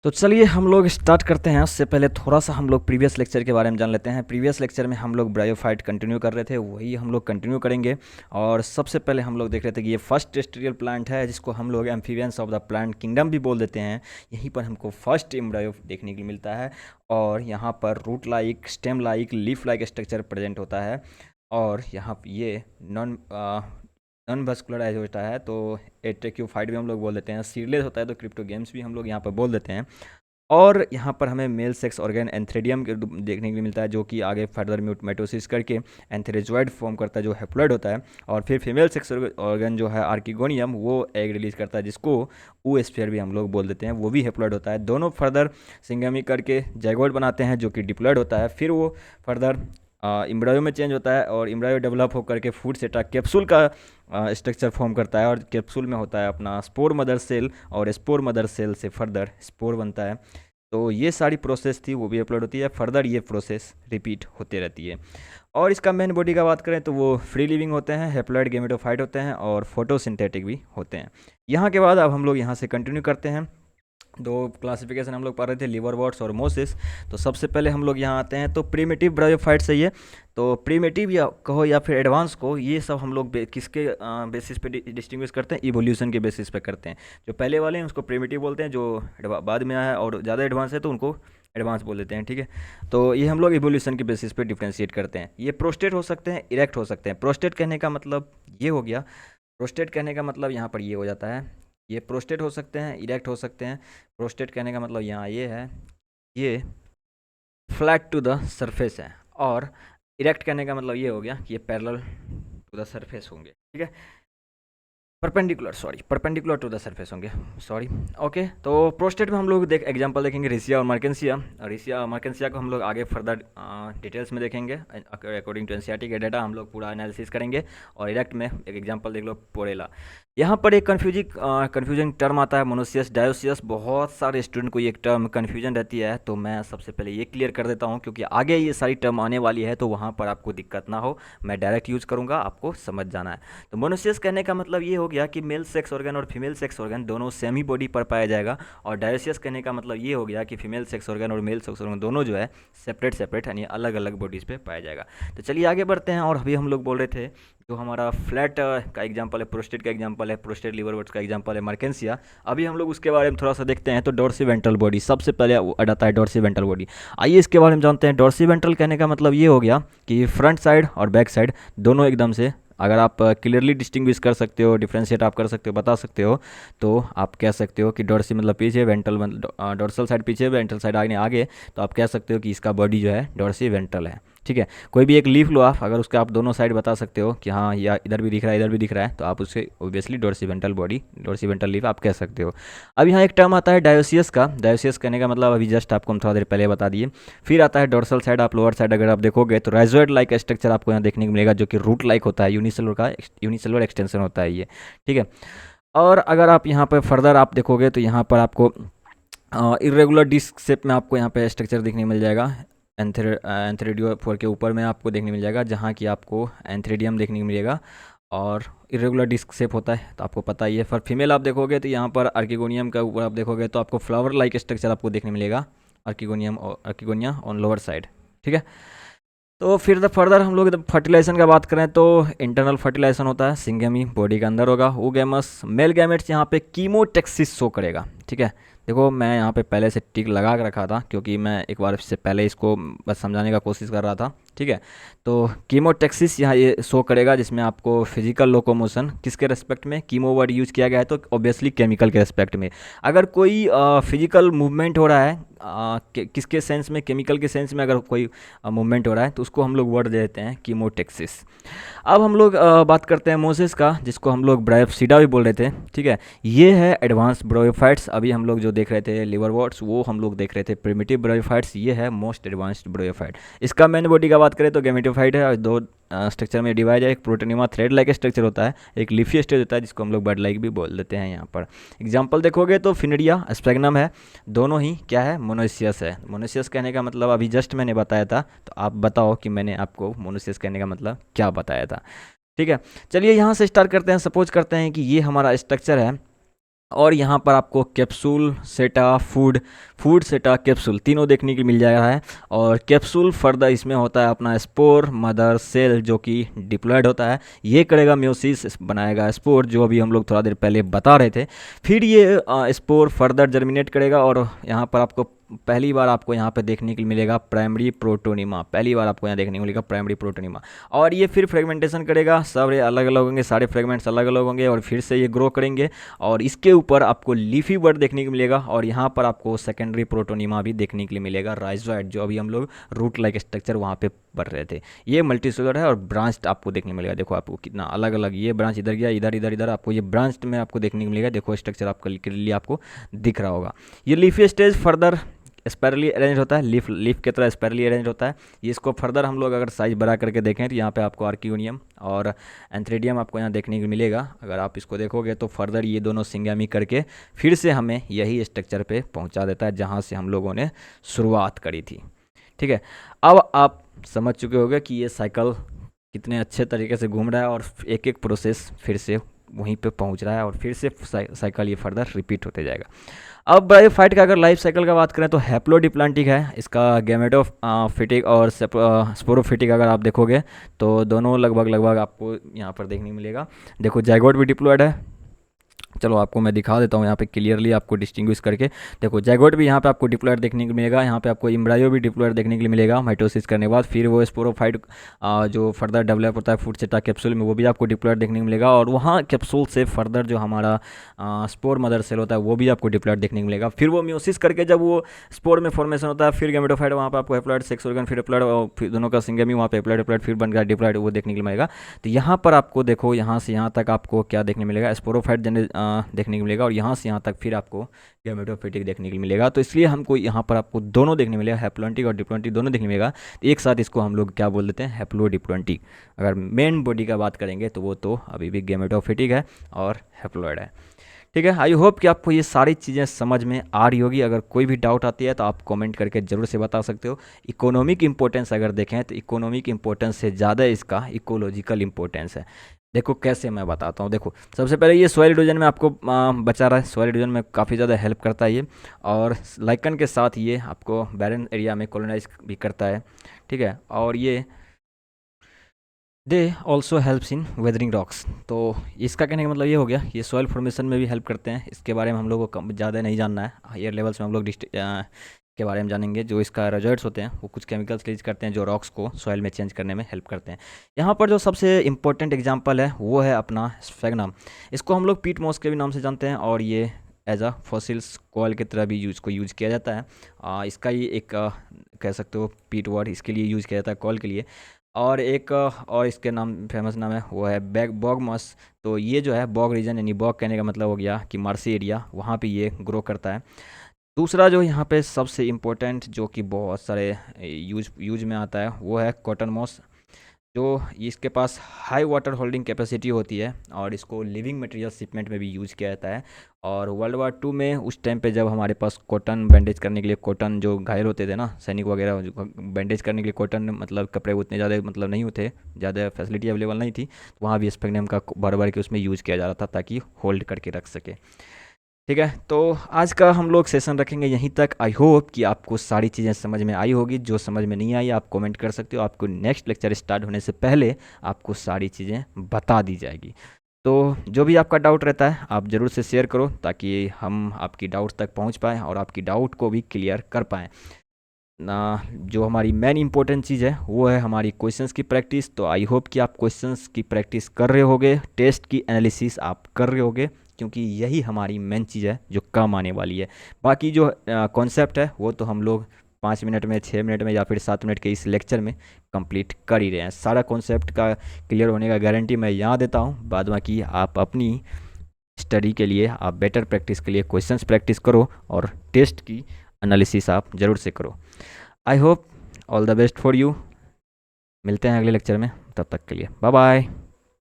तो चलिए हम लोग स्टार्ट करते हैं। उससे पहले थोड़ा सा हम लोग प्रीवियस लेक्चर के बारे में जान लेते हैं। प्रीवियस लेक्चर में हम लोग ब्रायोफाइट कंटिन्यू कर रहे थे, वही हम लोग कंटिन्यू करेंगे। और सबसे पहले हम लोग देख रहे थे कि ये फर्स्ट टेरेस्ट्रियल प्लांट है, जिसको हम लोग amphibians of the plant kingdom भी बोल देते हैं। यहीं पर हमको फर्स्ट एम्ब्रायो देखने को मिलता है और यहाँ पर root like, stem like, leaf like structure present होता है। और यहाँ ये नॉन वस्कुलराइज होता है तो एट्रेक्यूफाइड भी हम लोग बोल देते हैं। सीडलेस होता है तो क्रिप्टो गेम्स भी हम लोग यहाँ पर बोल देते हैं। और यहाँ पर हमें मेल सेक्स ऑर्गन एंथ्रेडियम देखने के लिए मिलता है, जो कि आगे फर्दर म्यूटमेटोसिस करके एंथेरेजॉइड फॉर्म करता है जो हेप्लॉइड होता है। और फिर फीमेल सेक्स ऑर्गन जो है आर्किगोनियम, वो एग रिलीज करता है, जिसको oosphere भी हम लोग बोल देते हैं, वो भी हेप्लॉइड होता है। दोनों फर्दर सिंगमी करके जाइगोट बनाते हैं जो कि डिप्लॉइड होता है। फिर वो फर्दर इम्ब्रायो में चेंज होता है और इम्ब्रायो डेवलप होकर के फूड सेटा कैप्सूल का स्ट्रक्चर फॉर्म करता है। और कैप्सूल में होता है अपना स्पोर मदर सेल, और स्पोर मदर सेल से फर्दर स्पोर बनता है। तो ये सारी प्रोसेस थी, वो भी अपलोड होती है। फर्दर ये प्रोसेस रिपीट होती रहती है। और इसका मेन बॉडी का बात करें तो वो फ्री लिविंग होते हैं, हेप्लॉइड गेमेटोफाइट होते हैं और फोटोसिंथेटिक भी होते हैं। यहाँ के बाद अब हम लोग यहाँ से कंटिन्यू करते हैं। दो क्लासिफिकेशन हम लोग पढ़ रहे थे, लिवरवॉर्ट्स और मोसिस। तो सबसे पहले हम लोग यहाँ आते हैं तो प्रीमिटिव ब्रायोफाइट से ये, तो प्रीमिटिव या कहो या फिर एडवांस को, ये सब हम लोग किसके बेसिस पे डिस्टिंग्विश करते हैं? इवोल्यूशन के बेसिस पे करते हैं। जो पहले वाले हैं उसको प्रीमिटिव बोलते हैं, जो बाद में आया है और ज़्यादा एडवांस है तो उनको एडवांस बोल देते हैं। ठीक है, तो ये हम लोग इवोल्यूशन के बेसिस पे डिफ्रेंशिएट करते हैं। ये प्रोस्टेट हो सकते हैं, इरेक्ट हो सकते हैं। प्रोस्टेट कहने का मतलब ये हो गया, प्रोस्टेट कहने का मतलब यहाँ पर ये हो जाता है, ये प्रोस्टेट हो सकते हैं, इरेक्ट हो सकते हैं। प्रोस्टेट कहने का मतलब यहाँ ये है, ये फ्लैट टू द सरफेस है। और इरेक्ट कहने का मतलब ये हो गया कि ये पैरेलल टू द सरफेस होंगे। ठीक है, परपेंडिकुलर टू द सरफेस होंगे, सॉरी। ओके, तो प्रोस्टेट में हम लोग एग्जांपल देखेंगे रिसिया और मर्केंसिया। रिसिया और मर्केंसिया को हम लोग आगे फर्दर डिटेल्स में देखेंगे। अकॉर्डिंग टू एनसीईआरटी के डाटा हम लोग पूरा एनालिसिस करेंगे। और इरेक्ट में एक एग्जांपल देख लो, पोरेला। यहाँ पर एक कन्फ्यूजन टर्म आता है, मोनोसियस डायोसियस। बहुत सारे स्टूडेंट को ये टर्म कन्फ्यूजन रहती है, तो मैं सबसे पहले ये क्लियर कर देता हूँ, क्योंकि आगे ये सारी टर्म आने वाली है तो वहाँ पर आपको दिक्कत ना हो। मैं डायरेक्ट यूज़ करूँगा, आपको समझ जाना है। तो मोनोसियस कहने का मतलब ये हो गया कि मेल सेक्स ऑर्गन और फीमेल सेक्स ऑर्गन दोनों सेम ही बॉडी पर पाया जाएगा। और डायोसियस कहने का मतलब ये हो गया कि फीमेल सेक्स ऑर्गन और मेल सेक्स ऑर्गन दोनों जो है सेपरेट यानी अलग अलग बॉडीज़ पे पाया जाएगा। तो चलिए आगे बढ़ते हैं। और अभी हम लोग बोल रहे थे जो हमारा फ्लैट का एग्जांपल है, प्रोस्टेट का एग्जांपल है, प्रोस्टेट लिवरवर्ट्स का एग्जांपल है मर्केंसिया। अभी हम लोग उसके बारे में थोड़ा सा देखते हैं। तो डोर्सिवेंट्रल बॉडी सबसे पहले आता है, डोर्सिवेंट्रल बॉडी। आइए इसके बारे में जानते हैं। डोर्सिवेंट्रल कहने का मतलब ये हो गया कि फ्रंट साइड और बैक साइड दोनों एकदम से, अगर आप क्लियरली डिस्टिंग्विश कर सकते हो, डिफ्रेंशिएट आप कर सकते हो, बता सकते हो, तो आप कह सकते हो कि डोर्सी मतलब पीछे, वेंट्रल मतलब डोर्सल साइड पीछे, वेंट्रल साइड आगे आगे, तो आप कह सकते हो कि इसका बॉडी जो है डोर्सी वेंट्रल है। ठीक है, कोई भी एक लीफ लो आप, अगर उसका आप दोनों साइड बता सकते हो कि हाँ या इधर भी दिख रहा है इधर भी दिख रहा है, तो आप उससे ऑब्वियसली डोर्सिवेंट्रल बॉडी, डोर्सिवेंट्रल लीफ आप कह सकते हो। अब यहाँ एक टर्म आता है डायोसियस का। डायोसियस कहने का मतलब अभी जस्ट आपको हम थोड़ा देर पहले बता दिए। फिर आता है डोर्सल साइड। आप लोअर साइड अगर आप देखोगे तो राइजोइड लाइक स्ट्रक्चर आपको यहाँ देखने को मिलेगा, जो कि रूट लाइक होता है, यूनिसेलुलर एक्सटेंशन होता है ये। ठीक है, और अगर आप यहाँ पर फर्दर आप देखोगे तो यहाँ पर आपको इरेगुलर डिस्क शेप में आपको यहाँ पे स्ट्रक्चर देखने को मिल जाएगा। एंथ्रेडियो फोर के ऊपर में आपको देखने मिल जाएगा, जहाँ की आपको एंथ्रेडियम देखने को मिलेगा और इरेगुलर डिस्क शेप होता है, तो आपको पता ही है। फॉर फीमेल आप देखोगे तो यहाँ पर आर्किगोनियम का ऊपर आप देखोगे तो आपको फ्लावर लाइक स्ट्रक्चर आपको देखने मिलेगा, आर्किगोनिया ऑन लोअर साइड। ठीक है, तो फिर फर्दर हम लोग फर्टिलाइजेशन का बात करें तो इंटरनल फर्टिलाइजेशन होता है, सिंगमी बॉडी के अंदर होगा। ओगेमस मेल गैमेट्स यहाँ पे कीमोटेक्सिस शो करेगा। ठीक है, देखो मैं यहाँ पे पहले से टिक लगा के रखा था, क्योंकि मैं एक बार इससे पहले इसको बस समझाने का कोशिश कर रहा था। ठीक है, तो कीमोटेक्सिस यहाँ ये शो करेगा, जिसमें आपको फिजिकल लोकोमोशन किसके रेस्पेक्ट में कीमो वर्ड यूज किया गया है, तो ऑब्वियसली केमिकल के रेस्पेक्ट में। अगर कोई फिजिकल मूवमेंट हो रहा है किसके सेंस में, केमिकल के सेंस में अगर कोई मूवमेंट हो रहा है तो उसको हम लोग वर्ड दे देते हैं कीमोटेक्सिस। अब हम लोग बात करते हैं मोसेस का, जिसको हम लोग ब्रायोप्सिडा भी बोल रहे थे। ठीक है, ये है एडवांस ब्रायोफाइट्स। अभी हम लोग जो देख रहे थे लिवरवॉर्ट्स, वो हम लोग देख रहे थे प्रिमिटिव ब्रायोफाइट्स। ये है मोस्ट एडवांस्ड ब्रायोफाइट। इसका मेन बॉडी का बात करें तो गैमेटोफाइट है, और दो स्ट्रक्चर में डिवाइड है। एक प्रोटोनिमा थ्रेड लाइक स्ट्रक्चर होता है, एक लीफी स्टेज होता है, जिसको हम लोग बर्ड लाइक भी बोल देते हैं। यहाँ पर एग्जाम्पल देखोगे तो फिनिडिया, स्पेगनम है, दोनों ही क्या है, मोनोसियस है। मोनोसियस कहने का मतलब अभी जस्ट मैंने बताया था, तो आप बताओ कि मैंने आपको मोनोसियस कहने का मतलब क्या बताया था। ठीक है, चलिए यहाँ से स्टार्ट करते हैं। सपोज करते हैं कि ये हमारा स्ट्रक्चर है, और यहाँ पर आपको कैप्सूल, सेटा, फूड सेटा, कैप्सूल तीनों देखने के मिल जा रहा है। और कैप्सूल फर्दर इसमें होता है अपना स्पोर मदर सेल जो कि डिप्लॉयड होता है, ये करेगा म्योसिस, बनाएगा स्पोर जो अभी हम लोग थोड़ा देर पहले बता रहे थे। फिर ये स्पोर फर्दर जर्मिनेट करेगा और यहाँ पर आपको पहली बार आपको यहाँ पे देखने के लिए मिलेगा प्राइमरी प्रोटोनिमा, पहली बार आपको यहाँ देखने को मिलेगा प्राइमरी प्रोटोनिमा। और ये फिर फ्रेगमेंटेशन करेगा, सब अलग अलग होंगे, सारे फ्रेगमेंट्स अलग अलग होंगे और फिर से ये ग्रो करेंगे और इसके ऊपर आपको लीफी बर्ड देखने को मिलेगा। और यहाँ पर आपको सेकेंडरी प्रोटोनिमा भी देखने के लिए मिलेगा, राइजोइड, जो अभी हम लोग रूट लाइक स्ट्रक्चर वहाँ पे पढ़ रहे थे। ये मल्टीसेलुलर है और ब्रांच्ड आपको देखने को मिलेगा। देखो आपको कितना अलग अलग, ये ब्रांच इधर गया, इधर इधर इधर आपको ये ब्रांच्ड में आपको देखने को मिलेगा। देखो स्ट्रक्चर आपको क्लियरली आपको दिख रहा होगा। ये leafy stage further spirally arrange होता है, लीफ की तरह स्पायरली अरेंज होता है। ये इसको फर्दर हम लोग अगर साइज बड़ा करके देखें तो यहाँ पे आपको आर्कियोनियम और एंथ्रेडियम आपको यहाँ देखने को मिलेगा। अगर आप इसको देखोगे तो फर्दर ये दोनों सिंगेमी करके फिर से हमें यही स्ट्रक्चर पे पहुँचा देता है जहाँ से हम लोगों ने शुरुआत करी थी। ठीक है, अब आप समझ चुके होंगे कि ये साइकिल कितने अच्छे तरीके से घूम रहा है और एक एक प्रोसेस फिर से वहीं पे पहुंच रहा है और फिर से साइकिल ये फर्दर रिपीट होते जाएगा। अब ब्रायोफाइट का अगर लाइफ साइकिल का बात करें तो हैप्लोडिप्लॉन्टिक है, इसका गैमेटोफिटिक और स्पोरोफिटिक अगर आप देखोगे तो दोनों लगभग लगभग आपको यहाँ पर देखने को मिलेगा। देखो जाइगोट भी डिप्लॉयड है, चलो आपको मैं दिखा देता हूँ यहाँ पे क्लियरली आपको डिस्टिंग्विश करके। देखो जाइगोट भी यहाँ पे आपको डिप्लॉयड देखने को मिलेगा, यहाँ पे आपको एम्ब्रायो भी डिप्लॉयड देखने के लिए मिलेगा माइटोसिस करने के बाद। फिर वो स्पोरोफाइट जो फर्दर डेवलप होता है फूड सेटा कैप्सूल में, वो भी आपको डिप्लॉयड देखने को मिलेगा। और वहाँ कैप्सूल से फर्दर जो हमारा स्पोर मदर सेल होता है वो भी आपको डिप्लॉयड देखने को मिलेगा। फिर वो म्योसिस करके जब वो स्पोर में फॉर्मेशन होता है, फिर गैमेटोफाइट वहाँ पर आपको हैप्लॉयड सेक्स ऑर्गन, फिर हैप्लॉयड और फिर दोनों का सिंगेमी वहाँ पे हैप्लॉयड फिर बन गया डिप्लॉयड, वो देखने के लिए मिलेगा। तो यहाँ पर आपको देखो यहाँ से यहाँ तक आपको क्या देखने मिलेगा, स्पोरोफाइट देखने को मिलेगा और यहाँ से यहाँ तक फिर आपको गैमेटोफिटिक देखने के लिए मिलेगा। तो इसलिए हमको यहाँ पर आपको दोनों देखने मिलेगा, हैप्लॉन्टिक और डिप्लॉन्टिक दोनों देखने मिलेगा। तो एक साथ इसको हम लोग क्या बोल देते हैं, हैप्लोडिप्लॉन्टिक। अगर मेन बॉडी का बात करेंगे तो वो तो अभी भी गैमेटोफिटिक है और हैप्लॉयड है। ठीक है, आई होप कि आपको ये सारी चीज़ें समझ में आ रही होगी। अगर कोई भी डाउट आती है तो आप कमेंट करके ज़रूर से बता सकते हो। इकोनॉमिक इंपॉर्टेंस अगर देखें तो इकोनॉमिक इंपॉर्टेंस से ज़्यादा इसका इकोलॉजिकल इंपॉर्टेंस है। देखो कैसे मैं बताता हूँ। देखो सबसे पहले ये सॉइल इरोजन में आपको बचा रहा है, सॉइल इरोजन में काफ़ी ज़्यादा हेल्प करता है ये। और लाइकन के साथ ये आपको बैरन एरिया में कॉलोनाइज भी करता है। ठीक है, और ये they also helps in weathering rocks. तो इसका कहने का मतलब ये हो गया, ये सॉइल फॉर्मेशन में भी हेल्प करते हैं। इसके बारे में हम लोग को ज़्यादा नहीं जानना है, हायर लेवल्स में हम लोग के बारे में जानेंगे। जो इसका रिजल्ट्स होते हैं वो कुछ केमिकल्स रिलीज करते हैं जो रॉक्स को सॉइल में चेंज करने में हेल्प करते हैं। यहाँ पर जो सबसे इंपॉर्टेंट एग्जांपल है वो है अपना स्फेगनम। इसको हम लोग पीट मॉस के भी नाम से जानते हैं और ये एज अ फॉसिल्स कॉयल की तरह भी यूज़ किया जाता है। इसका ही एक कह सकते हो पीट वर्ड इसके लिए यूज़ किया जाता है, कॉल के लिए। और एक और इसके नाम फेमस नाम है वो है बॉग मॉस। तो ये जो है बॉग रीजन, यानी बॉग कहने का मतलब हो गया कि मार्सी एरिया, वहाँ पे ये ग्रो करता है। दूसरा जो यहाँ पे सबसे इम्पोर्टेंट जो कि बहुत सारे यूज में आता है वो है कॉटन मॉस, जो इसके पास हाई वाटर होल्डिंग कैपेसिटी होती है और इसको लिविंग मटेरियल शिपमेंट में भी यूज़ किया जाता है। और वर्ल्ड वार 2 में उस टाइम पे जब हमारे पास कॉटन बैंडेज करने के लिए, कॉटन जो घायल होते थे ना सैनिक वगैरह, जो बैंडेज करने के लिए कॉटन मतलब कपड़े उतने ज़्यादा मतलब नहीं होते, ज़्यादा फैसिलिटी अवेलेबल नहीं थी, तो वहाँ भी स्पेगनम का बार बार के उसमें यूज़ किया जा रहा था ताकि होल्ड करके रख सके। ठीक है, तो आज का हम लोग सेशन रखेंगे यहीं तक। आई होप कि आपको सारी चीज़ें समझ में आई होगी। जो समझ में नहीं आई आप कमेंट कर सकते हो, आपको नेक्स्ट लेक्चर स्टार्ट होने से पहले आपको सारी चीज़ें बता दी जाएगी। तो जो भी आपका डाउट रहता है आप ज़रूर से शेयर करो ताकि हम आपकी डाउट तक पहुंच पाएँ और आपकी डाउट को भी क्लियर कर पाएँ ना। जो हमारी मेन इंपॉर्टेंट चीज़ है वो है हमारी क्वेश्चंस की प्रैक्टिस। तो आई होप कि आप क्वेश्चंस की प्रैक्टिस कर रहे होगे, टेस्ट की एनालिसिस आप कर रहे होगे, क्योंकि यही हमारी मेन चीज़ है जो काम आने वाली है। बाकी जो कॉन्सेप्ट है वो तो हम लोग 5 मिनट में, 6 मिनट में या फिर 7 मिनट के इस लेक्चर में कंप्लीट कर ही रहे हैं। सारा कॉन्सेप्ट का क्लियर होने का गारंटी मैं यहाँ देता हूँ। बाद बाकी आप अपनी स्टडी के लिए, आप बेटर प्रैक्टिस के लिए क्वेश्चंस प्रैक्टिस करो और टेस्ट की एनालिसिस आप ज़रूर से करो। I hope all the best for you. मिलते हैं अगले लेक्चर में, तब तक के लिए बाय बाय।